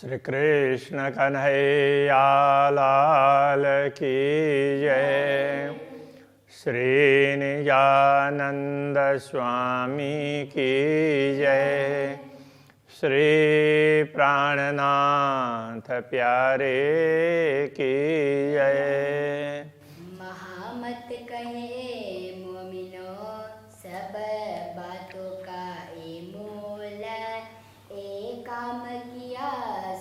श्री कृष्ण कन्हैया लाल की जय। श्री निजानंद स्वामी की जय। श्री प्राणनाथ प्यारे की जय। महामत कहे मोमिनो सब बातों का ये मूल, एक काम किया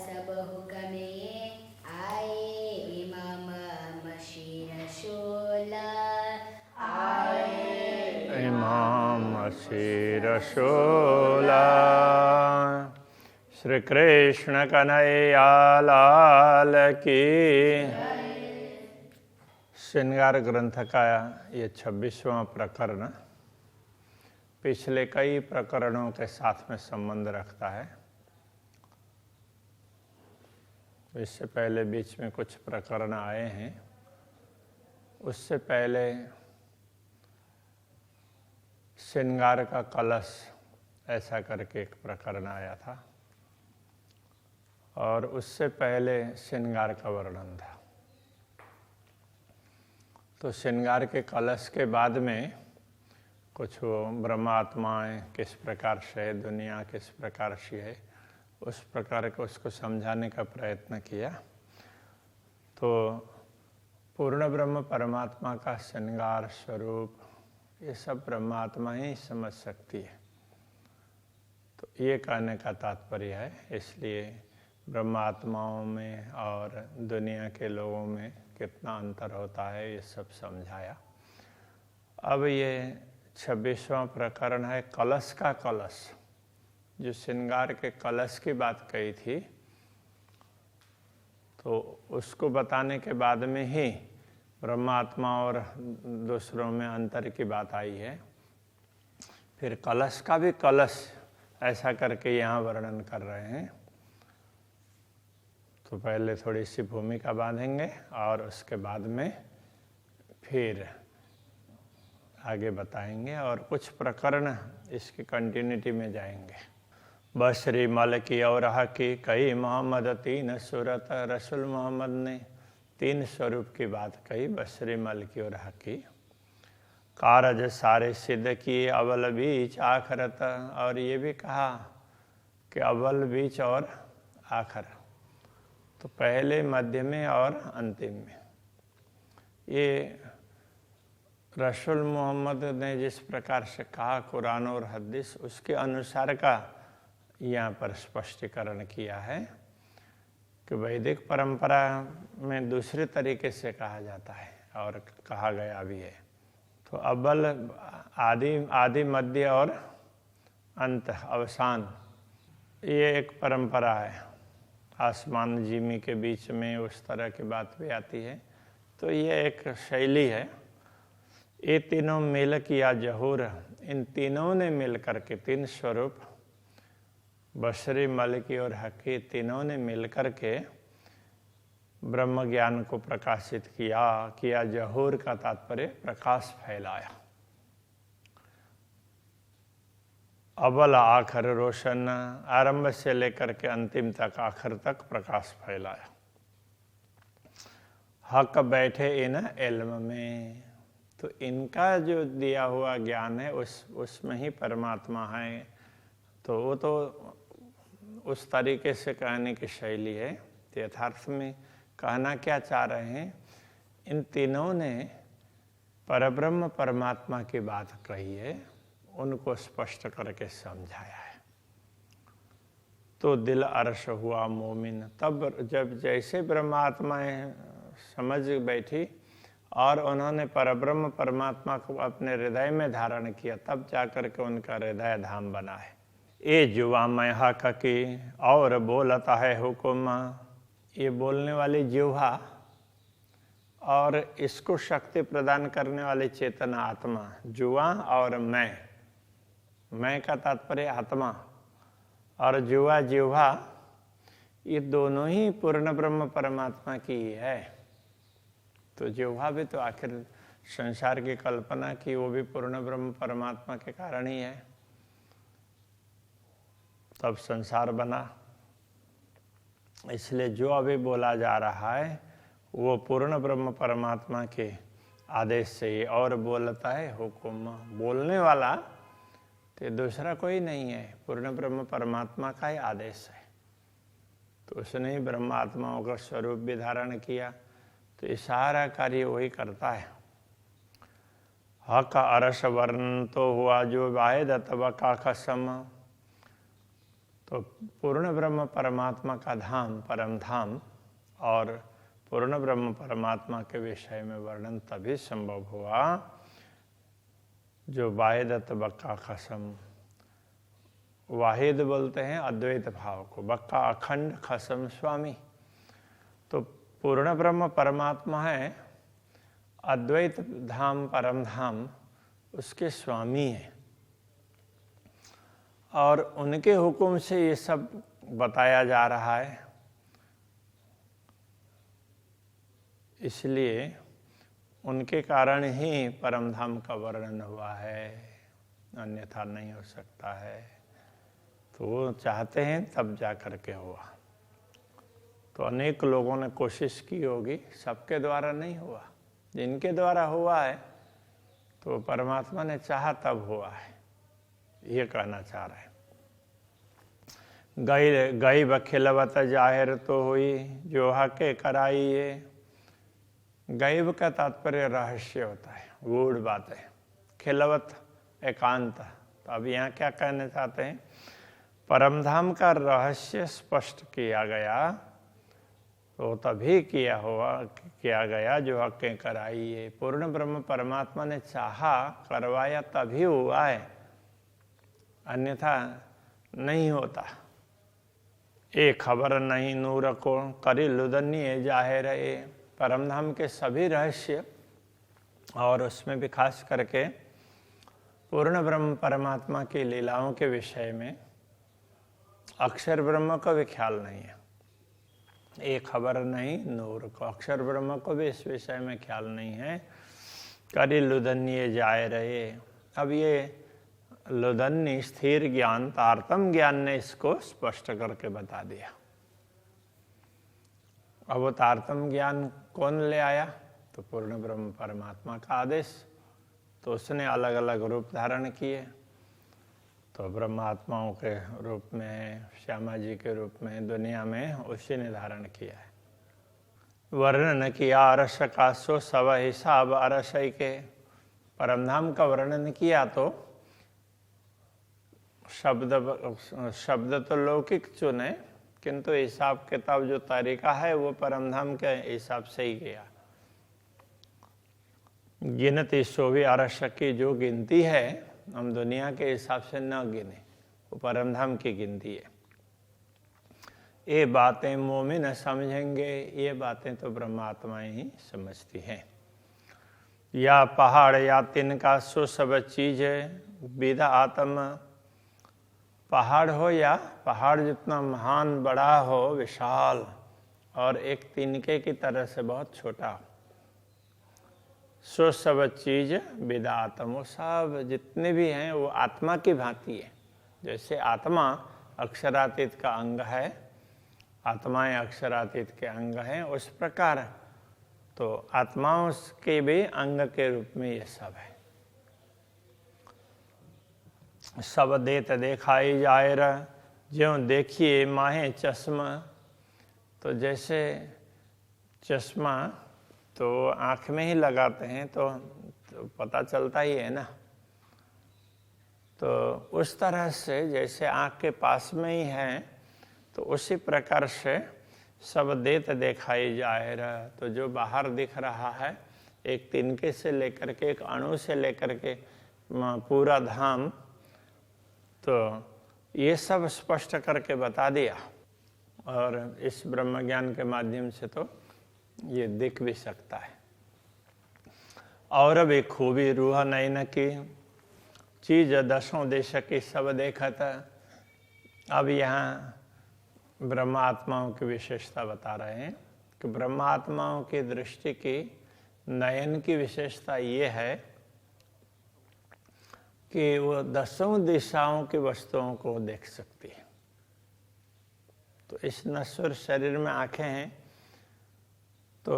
सब हुक्मे आए इमाम मशीह रसूल आए इमाम मसीह रसूल। श्री कृष्ण कन्हैया लाल की। श्रृंगार ग्रंथ का ये 26वां प्रकरण पिछले कई प्रकरणों के साथ में संबंध रखता है। इससे पहले बीच में कुछ प्रकरण आए हैं। उससे पहले श्रृंगार का कलश ऐसा करके एक प्रकरण आया था, और उससे पहले श्रृंगार का वर्णन था। तो श्रृंगार के कलश के बाद में कुछ वो ब्रह्मात्माएँ किस प्रकार से है, दुनिया किस प्रकार से है, उस प्रकार को उसको समझाने का प्रयत्न किया। तो पूर्ण ब्रह्म परमात्मा का श्रृंगार स्वरूप ये सब ब्रह्मात्मा ही समझ सकती है। तो ये कहने का तात्पर्य है। इसलिए ब्रह्मात्माओं में और दुनिया के लोगों में कितना अंतर होता है ये सब समझाया। अब ये 26वां प्रकरण है कलश का कलश। जो श्रृंगार के कलश की बात कही थी, तो उसको बताने के बाद में ही ब्रह्मात्मा और दूसरों में अंतर की बात आई है। फिर कलश का भी कलश ऐसा करके यहाँ वर्णन कर रहे हैं। तो पहले थोड़ी सी भूमिका बांधेंगे और उसके बाद में फिर आगे बताएंगे और कुछ प्रकरण इसकी कंटिन्यूटी में जाएंगे। बशरी मल की और की कही मोहम्मद तीन सूरत। रसूल मोहम्मद ने 3 स्वरूप की बात कही। बशरी मल की और की कारज सारे सिद्ध किए अव्वल बीच आखरत। और ये भी कहा कि अव्वल बीच और आखिर, तो पहले मध्य में और अंतिम में। ये रसूल मोहम्मद ने जिस प्रकार से कहा कुरान और हदीस, उसके अनुसार का यहाँ पर स्पष्टीकरण किया है कि वैदिक परंपरा में दूसरे तरीके से कहा जाता है और कहा गया भी है। तो अव्वल आदि मध्य और अंत अवसान, ये एक परंपरा है। आसमान जिमी के बीच में उस तरह की बात भी आती है। तो ये एक शैली है। ये तीनों मिल किया जहूर, इन तीनों ने मिल करके 3 स्वरूप बशरी मलकी और हकी तीनों ने मिल करके ब्रह्म ज्ञान को प्रकाशित किया। जहूर का तात्पर्य प्रकाश फैलाया। अव्वल आखिर रोशन, आरंभ से लेकर के अंतिम तक आखिर तक प्रकाश फैलाया। हक बैठे इन इल्म में, तो इनका जो दिया हुआ ज्ञान है उसमें ही परमात्मा है। तो वो तो उस तरीके से कहने की शैली है। यथार्थ में कहना क्या चाह रहे हैं, इन तीनों ने परब्रह्म परमात्मा की बात कही है, उनको स्पष्ट करके समझाया है। तो दिल अर्श हुआ मोमिन। तब जब जैसे ब्रह्मात्माएं समझ बैठी और उन्होंने परब्रह्म परमात्मा को अपने हृदय में धारण किया, तब जाकर के उनका हृदय धाम बना है। ये जुआ मैं हक की और बोलता है हुकुम। ये बोलने वाली जिह्वा और इसको शक्ति प्रदान करने वाली चेतना आत्मा, जुआ और मैं का तात्पर्य आत्मा और जुआ जिह्वा, ये दोनों ही पूर्ण ब्रह्म परमात्मा की ही है। तो जिह्वा भी तो आखिर संसार की कल्पना की, वो भी पूर्ण ब्रह्म परमात्मा के कारण ही है। तब संसार बना। इसलिए जो अभी बोला जा रहा है वो पूर्ण ब्रह्म परमात्मा के आदेश से ही और बोलता है हुक्म। बोलने वाला तो दूसरा कोई नहीं है, पूर्ण ब्रह्म परमात्मा का ही आदेश है। तो उसने ही ब्रह्मात्माओं का स्वरूप भी धारण किया, तो ये सारा कार्य वही करता है। हक अरस वर्ण तो हुआ जो वाहिद अथवा का कसम। तो पूर्ण ब्रह्म परमात्मा का धाम परम धाम और पूर्ण ब्रह्म परमात्मा के विषय में वर्णन तभी संभव हुआ जो वाहिद बक्का खसम। वाहिद बोलते हैं अद्वैत भाव को, बक्का अखंड, खसम स्वामी। तो पूर्ण ब्रह्म परमात्मा है, अद्वैत धाम परम धाम उसके स्वामी है, और उनके हुक्म से ये सब बताया जा रहा है। इसलिए उनके कारण ही परम धाम का वर्णन हुआ है, अन्यथा नहीं हो सकता है। तो वो चाहते हैं तब जा करके हुआ। तो अनेक लोगों ने कोशिश की होगी, सबके द्वारा नहीं हुआ। जिनके द्वारा हुआ है तो परमात्मा ने चाहा तब हुआ है, ये कहना चाह रहे हैं। गई बखिलवत जाहिर तो हुई जो हके कराई ये। गैब का तात्पर्य रहस्य होता है, गूढ़ बात है। खिलवत एकांत। तो अब यहाँ क्या कहना चाहते हैं, परमधाम का रहस्य स्पष्ट किया गया तो तभी किया गया जो हकें कराई ये। पूर्ण ब्रह्म परमात्मा ने चाहा, करवाया तभी हुआ है, अन्यथा नहीं होता। ए खबर नहीं नूर को करी लुदन्नी जाहिर है। परमधाम के सभी रहस्य और उसमें भी खास करके पूर्ण ब्रह्म परमात्मा की लीलाओं के विषय में अक्षर ब्रह्म को भी ख्याल नहीं है। एक खबर नहीं नूर को, अक्षर ब्रह्म को भी इस विषय में ख्याल नहीं है। करी लुदन्य जाए रहे। अब ये लुदन्य स्थिर ज्ञान, तारतम ज्ञान ने इसको स्पष्ट करके बता दिया। अब वो तारतम ज्ञान कौन ले आया, तो पूर्ण ब्रह्म परमात्मा का आदेश। तो उसने अलग अलग रूप धारण किए। तो ब्रह्मात्माओं के रूप में, श्यामा जी के रूप में दुनिया में उसी ने धारण किया है। वर्णन किया अरस का सो सब हिसाब अरसई के। परमधाम का वर्णन किया तो शब्द तो लौकिक चुने, किंतु हिसाब किताब जो तरीका है वो परमधाम के हिसाब से ही किया। गिनती सो भी अरस की जो गिनती है हम दुनिया के हिसाब से न गिने, वो परमधाम की गिनती है। ये बातें मोमिन समझेंगे, ये बातें तो ब्रह्मात्माएं ही समझती हैं। या पहाड़ या तिनका सो सब चीज विदा आत्मा। पहाड़ हो या पहाड़ जितना महान बड़ा हो, विशाल, और एक तिनके की तरह से बहुत छोटा हो, सो सब चीज विदा आत्मा। वो सब जितने भी हैं वो आत्मा की भांति है। जैसे आत्मा अक्षरातीत का अंग है, आत्माएं अक्षरातीत के अंग हैं, उस प्रकार तो आत्माओं के भी अंग के रूप में ये सब है। सब देत देखाई जाए ज्यों देखिए माहे चश्मा। तो जैसे चश्मा तो आँख में ही लगाते हैं तो पता चलता ही है ना। तो उस तरह से जैसे आँख के पास में ही है, तो उसी प्रकार से सब देत देखाई जाए। तो जो बाहर दिख रहा है, एक तिनके से लेकर के, एक अणु से लेकर के पूरा धाम, तो ये सब स्पष्ट करके बता दिया। और इस ब्रह्म ज्ञान के माध्यम से तो ये दिख भी सकता है। और भी खूबी रूह नैन की चीज दसों देश की सब देखत। अब यहाँ ब्रह्मात्माओं की विशेषता बता रहे हैं कि ब्रह्मात्माओं की दृष्टि की नयन की विशेषता ये है कि वो दसों दिशाओं की वस्तुओं को देख सकती है। तो इस नश्वर शरीर में आंखें हैं तो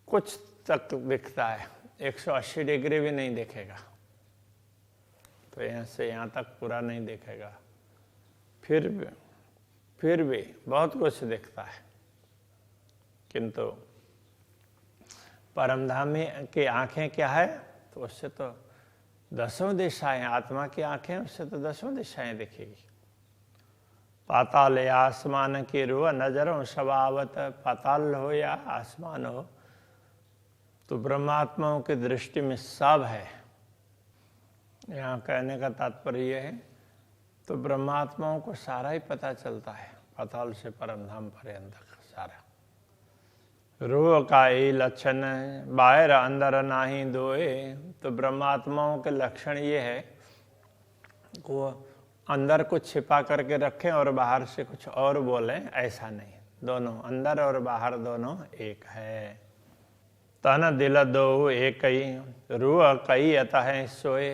कुछ तक दिखता है, 180 डिग्री भी नहीं देखेगा, तो यहाँ से यहाँ तक पूरा नहीं देखेगा। फिर भी बहुत कुछ दिखता है, किंतु परमधाम की आंखें क्या है, तो उससे तो 10 दिशाएं, आत्मा की आंखें उससे तो 10 दिशाएं दिखेगी। पाताल या आसमान की रूह नजरों स्वभावत, पाताल हो या आसमान हो, तो ब्रह्मात्माओं की दृष्टि में सब है। यहाँ कहने का तात्पर्य यह है, तो ब्रह्मात्माओं को सारा ही पता चलता है, पाताल से परमधाम पर्यंत सारा। रूह का ही लक्षण बाहर अंदर नाही दोए, तो ब्रह्मात्माओं के लक्षण ये है वो अंदर कुछ छिपा करके रखें और बाहर से कुछ और बोलें, ऐसा नहीं, दोनों अंदर और बाहर दोनों एक है। तन दिल दो एक ही, रूह कई अतः सोए।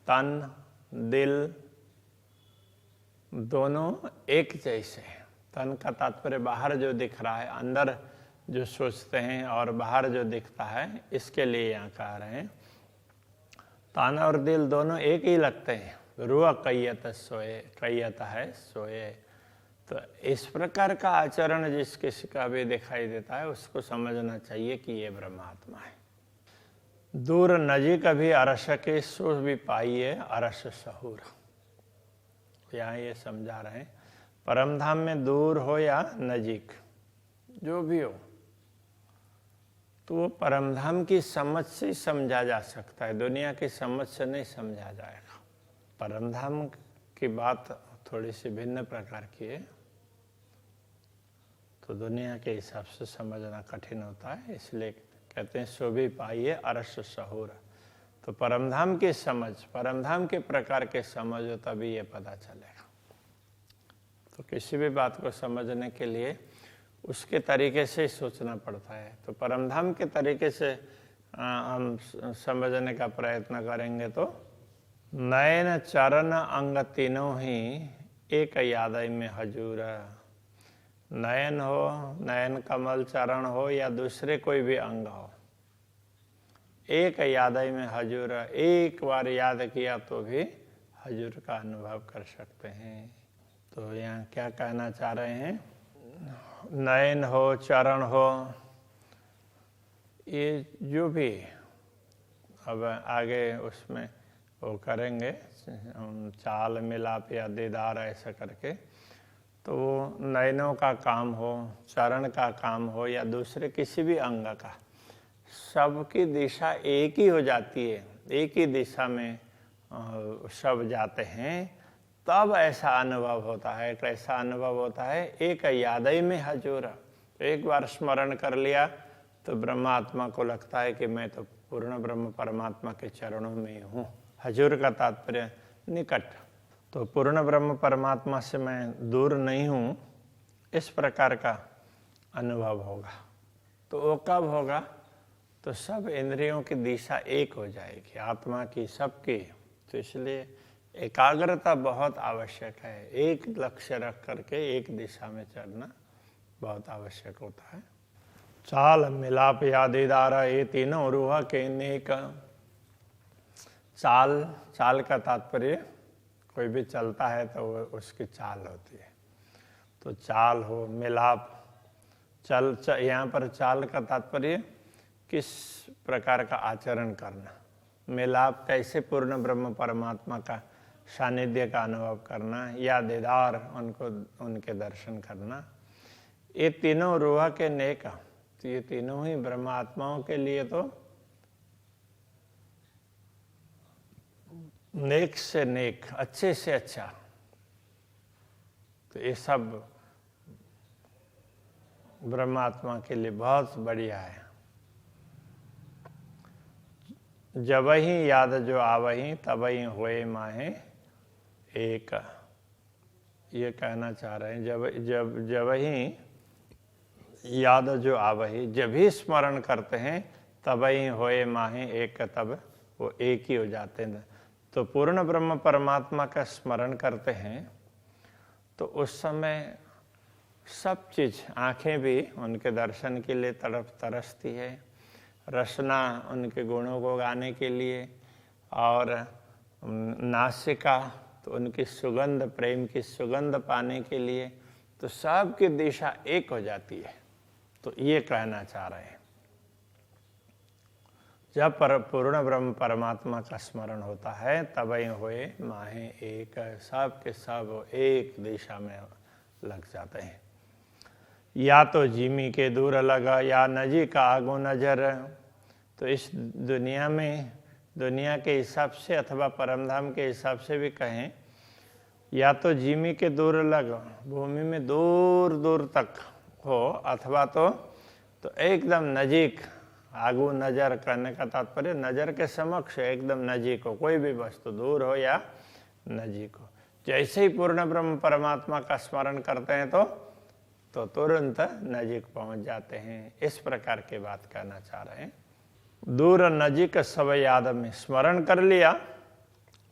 तन दिल दोनों एक जैसे हैं। तन का तात्पर्य बाहर जो दिख रहा है, अंदर जो सोचते हैं और बाहर जो दिखता है, इसके लिए यहाँ कह रहे हैं तन और दिल दोनों एक ही लगते हैं। रूह कैयत सोए, कैयत है सोए। तो इस प्रकार का आचरण जिस किसी का भी दिखाई देता है उसको समझना चाहिए कि ये ब्रह्मात्मा है। दूर नजीक भी अरस के सो भी पाइए अरस सहूर। यहाँ ये समझा रहे हैं परमधाम में दूर हो या नजीक जो भी हो, तो वो परमधाम की समझ से समझा जा सकता है, दुनिया की समझ से नहीं समझा जाएगा। परमधाम की बात थोड़ी सी भिन्न प्रकार की है, तो दुनिया के हिसाब से समझना कठिन होता है, इसलिए कहते हैं सो भी पाइए अरस सहूर। तो परमधाम की समझ, परमधाम के प्रकार के समझ हो तभी ये पता चलेगा। तो किसी भी बात को समझने के लिए उसके तरीके से सोचना पड़ता है। तो परमधाम के तरीके से हम समझने का प्रयत्न करेंगे तो नयन चरण अंग तीनों ही एक यादय में हजूर। नयन हो, नयन कमल चरण हो या दूसरे कोई भी अंग हो, एक यादय में हजूर, एक बार याद किया तो भी हजूर का अनुभव कर सकते हैं। तो यहाँ क्या कहना चाह रहे हैं, नयन हो, चरण हो, ये जो भी अब आगे उसमें वो करेंगे चाल मिलाप या दीदार ऐसा करके, तो वो नयनों का काम हो, चरण का काम हो या दूसरे किसी भी अंग का, सबकी दिशा एक ही हो जाती है, एक ही दिशा में सब जाते हैं, तब ऐसा अनुभव होता है। कैसा अनुभव होता है, एक यादय में हजूर। एक बार स्मरण कर लिया तो ब्रह्मात्मा को लगता है कि मैं तो पूर्ण ब्रह्म परमात्मा के चरणों में हूँ। हजूर का तात्पर्य निकट, तो पूर्ण ब्रह्म परमात्मा से मैं दूर नहीं हूँ, इस प्रकार का अनुभव होगा। तो वो कब होगा, तो सब इंद्रियों की दिशा एक हो जाएगी, आत्मा की, सबकी। तो इसलिए एकाग्रता बहुत आवश्यक है, एक लक्ष्य रख करके एक दिशा में चलना बहुत आवश्यक होता है। चाल मिलाप या दीदार ये तीनों रूह के नेक। चाल का तात्पर्य कोई भी चलता है तो वो उसकी चाल होती है। तो चाल हो, मिलाप, यहाँ पर चाल का तात्पर्य किस प्रकार का आचरण करना, मिलाप कैसे पूर्ण ब्रह्म परमात्मा का सानिध्य का अनुभव करना, या दीदार उनको, उनके दर्शन करना। ये तीनों रूह के नेक, तो ये तीनों ही ब्रह्मात्माओं के लिए तो नेक से नेक, अच्छे से अच्छा। तो ये सब ब्रह्मात्मा के लिए बहुत बढ़िया है। जब ही याद जो आवही तबही होए माहे एक, ये कहना चाह रहे हैं। जब ही याद जो आवही, जब ही स्मरण करते हैं तबही होए माहे एक, तब वो एक ही हो जाते हैं। तो पूर्ण ब्रह्म परमात्मा का स्मरण करते हैं तो उस समय सब चीज़, आँखें भी उनके दर्शन के लिए तरसती है, रसना उनके गुणों को गाने के लिए, और नासिका तो उनकी सुगंध, प्रेम की सुगंध पाने के लिए, तो सब की दिशा एक हो जाती है। तो ये कहना चाह रहे हैं, जब पूर्ण ब्रह्म परमात्मा का स्मरण होता है तब हुए माहे एक, सब के सब एक दिशा में लग जाते हैं। या तो जिमी के दूर लगा या नजीक आगो नजर। तो इस दुनिया में, दुनिया के हिसाब से अथवा परमधाम के हिसाब से भी कहें, या तो जिमी के दूर लग, भूमि में दूर दूर तक हो, अथवा तो एकदम नजीक, आगू नजर करने का तात्पर्य नजर के समक्ष एकदम नजीक हो, कोई भी वस्तु दूर हो या नजीक हो। जैसे ही पूर्ण ब्रह्म परमात्मा का स्मरण करते हैं तो तुरंत नजीक पहुंच जाते हैं। इस प्रकार की बात कहना चाह रहे हैं। दूर नजीक सब याद में, स्मरण कर लिया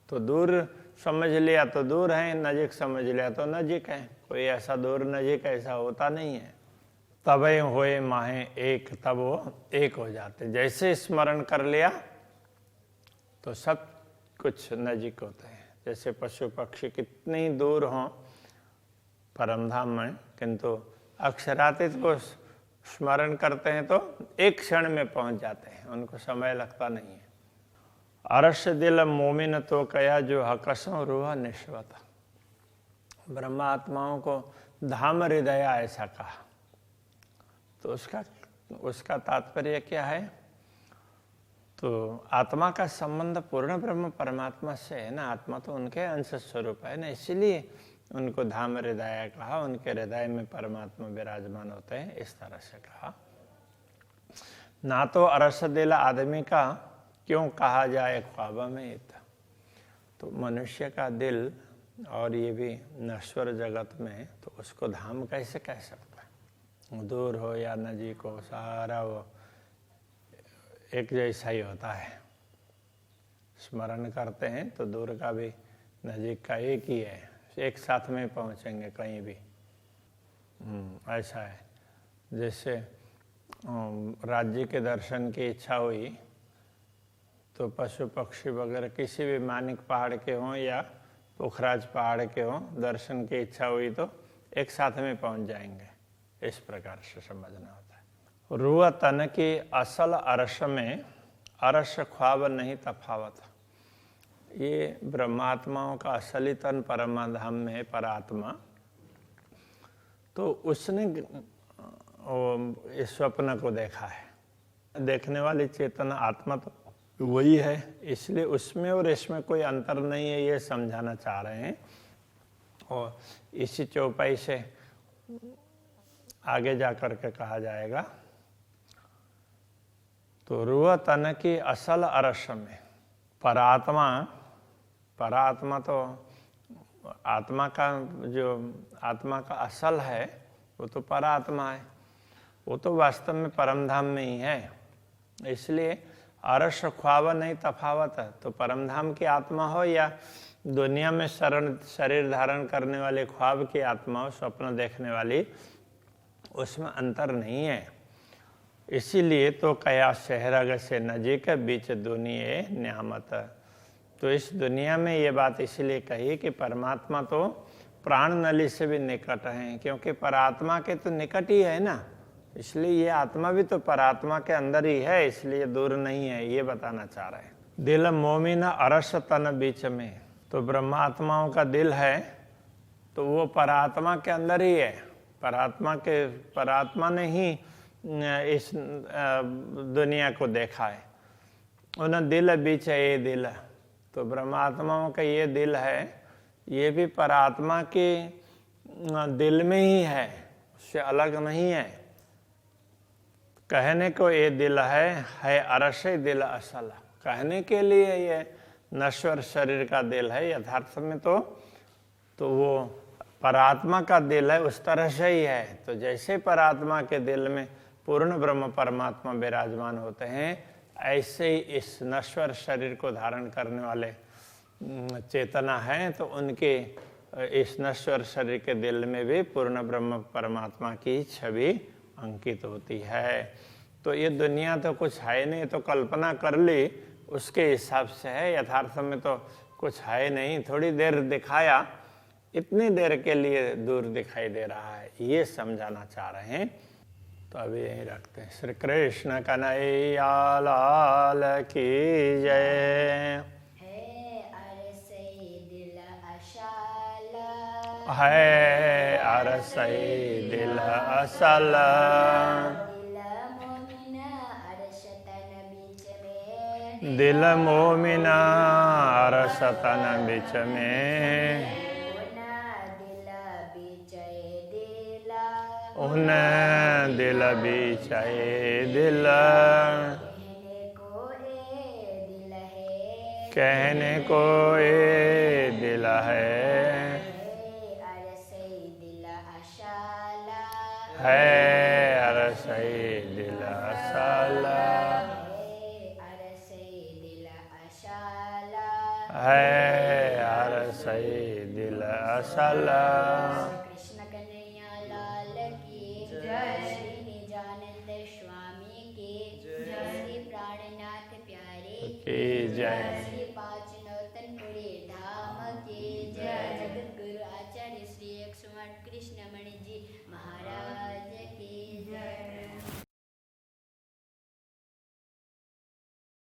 तो दूर समझ लिया तो दूर है, नजीक समझ लिया तो नजीक है। कोई ऐसा दूर नजीक ऐसा होता नहीं है। तबे होए माहे एक, तब वो एक हो जाते। जैसे स्मरण कर लिया तो सब कुछ नजीक होते हैं। जैसे पशु पक्षी कितनी दूर हों परमधाम में, किंतु अक्षरातीत को स्मरण करते हैं तो एक क्षण में पहुंच जाते हैं, उनको समय लगता नहीं है। अरश दिल मोमिन तो कया जो हकसों रूह निश्वत। ब्रह्मात्माओं को धाम हृदय ऐसा कहा, तो उसका तात्पर्य क्या है? तो आत्मा का संबंध पूर्ण ब्रह्म परमात्मा से है ना, आत्मा तो उनके अंश स्वरूप है ना, इसीलिए उनको धाम हृदय कहा। उनके हृदय में परमात्मा विराजमान होते हैं, इस तरह से कहा। ना तो अरस दिल आदमी का क्यों कहा जाए ख्वाब में, तो मनुष्य का दिल और ये भी नश्वर जगत में, तो उसको धाम कैसे कह सकता है? दूर हो या नजीक हो, सारा वो एक जैसा ही होता है। स्मरण करते हैं तो दूर का भी नजीक का एक ही है, एक साथ में पहुंचेंगे कहीं भी। ऐसा है। जैसे राज्य के दर्शन की इच्छा हुई तो पशु पक्षी वगैरह किसी भी मानिक पहाड़ के हों या पुखराज पहाड़ के हों, दर्शन की इच्छा हुई तो एक साथ में पहुंच जाएंगे। इस प्रकार से समझना होता है। रूह तन की असल अरश में अरश ख्वाब नहीं तफावत। ये ब्रह्मात्माओं का असली तन परमाधाम में है, परात्मा। तो उसने इस स्वप्न को देखा है। देखने वाली चेतना आत्मा तो वही है, इसलिए उसमें और इसमें कोई अंतर नहीं है, ये समझाना चाह रहे हैं। और इसी चौपाई से आगे जा कर के कहा जाएगा। तो रूह तन की असल अरश में परात्मा तो आत्मा का जो आत्मा का असल है वो तो परात्मा है, वो तो वास्तव में परमधाम में ही है। इसलिए अरश ख्वाब नहीं तफावत है। तो परमधाम की आत्मा हो या दुनिया में शरीर धारण करने वाले ख्वाब की आत्मा हो, स्वप्न देखने वाली, उसमें अंतर नहीं है। इसीलिए तो कया शहरग से नजीक बीच दुनिया न्यामत। तो इस दुनिया में ये बात इसलिए कही कि परमात्मा तो प्राण नली से भी निकट है, क्योंकि परात्मा के तो निकट ही है ना, इसलिए ये आत्मा भी तो परात्मा के अंदर ही है, इसलिए दूर नहीं है, ये बताना चाह रहे हैं। दिल मोमिन अरस तन बीच में, तो ब्रह्मात्माओं का दिल है तो वो परात्मा के अंदर ही है। परात्मा ने ही इस दुनिया को देखा है। उन दिल बीच है ये दिल, तो ब्रह्मात्माओं का ये दिल है, ये भी परात्मा के दिल में ही है, उससे अलग नहीं है। कहने को ये दिल है अरश दिल असल। कहने के लिए ये नश्वर शरीर का दिल है, यथार्थ में तो वो परात्मा का दिल है, उस तरह से ही है। तो जैसे परात्मा के दिल में पूर्ण ब्रह्म परमात्मा विराजमान होते हैं, ऐसे ही इस नश्वर शरीर को धारण करने वाले चेतना है, तो उनके इस नश्वर शरीर के दिल में भी पूर्ण ब्रह्म परमात्मा की छवि अंकित होती है। तो ये दुनिया तो कुछ है नहीं, तो कल्पना कर ली उसके हिसाब से है, यथार्थ में तो कुछ है नहीं। थोड़ी देर दिखाया, इतनी देर के लिए दूर दिखाई दे रहा है, ये समझाना चाह रहे हैं। तो अभी यहीं रखते हैं। श्री कृष्ण कन्हैया लाल की जय। है अरसई दिल असल, दिल मोमिना अरसतन बिच में, उन दिल बिचाए दिल, कहने को ए दिल है अरसई दिल असाला, है अरसई दिल असाला। कृष्ण कन्हैया लाल की जय। श्री निजानंद स्वामी की जय। श्री प्राणनाथ प्यारे की जय।